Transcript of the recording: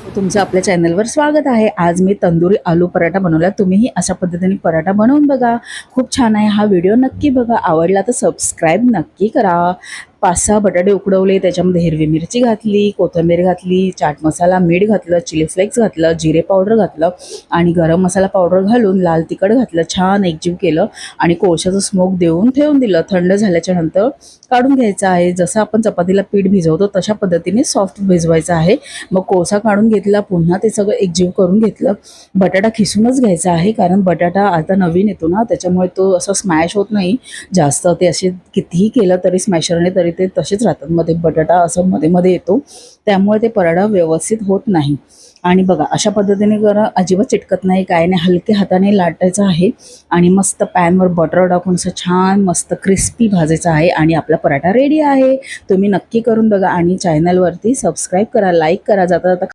तुमचं आपल्या चॅनलवर स्वागत आहे। आज मी तंदुरी आलू पराठा बनवला। तुम्हीही अशा पद्धतीने पराठा बनवून बघा, खूप छान आहे। हा व्हिडिओ नक्की बघा, आवडला तर सबस्क्राईब नक्की करा। 5-6 बटाटे उकडवले, त्याच्यामध्ये हिरवी मिरची घातली, कोथिंबीर घातली, चाट मसाला, मीठ घातलं, चिली फ्लेक्स घातलं, जिरे पावडर घातलं आणि गरम मसाला पावडर घालून लाल तिखट घातलं, छान एकजीव केलं आणि कोळशाचं स्मोक देऊन ठेवून दिलं। थंड झाल्याच्या नंतर काढून घ्यायचं आहे। जसं आपण चपातीला पीठ भिजवतो तशा पद्धतीने सॉफ्ट भिजवायचं आहे। मग कोळसा काढून घेतला, पुन्हा ते सगळं एकजीव करून घेतलं। बटाटा खिसूनच घ्यायचा आहे, कारण बटाटा आता नवीन येतो ना, त्याच्यामुळे तो असं स्मॅश होत नाही जास्त। ते असे कितीही केलं तरी स्मॅशरने तरी ते तसेच राहतात, मध्ये बटाटा असं मध्ये मध्ये येतो, त्यामुळे ते पराठा व्यवस्थित होत नाही। आणि बघा अशा पद्धतीने करा, अजिबात चिटकत नाही, काय नाही, हलके हाताने लाटायचं आहे आणि मस्त पॅनवर बटर टाकून असं छान मस्त क्रिस्पी भाजायचं आहे आणि आपला पराठा रेडी आहे। तुम्ही नक्की करून बघा आणि चॅनलवरती सबस्क्राईब करा, लाईक करा, जाता जाता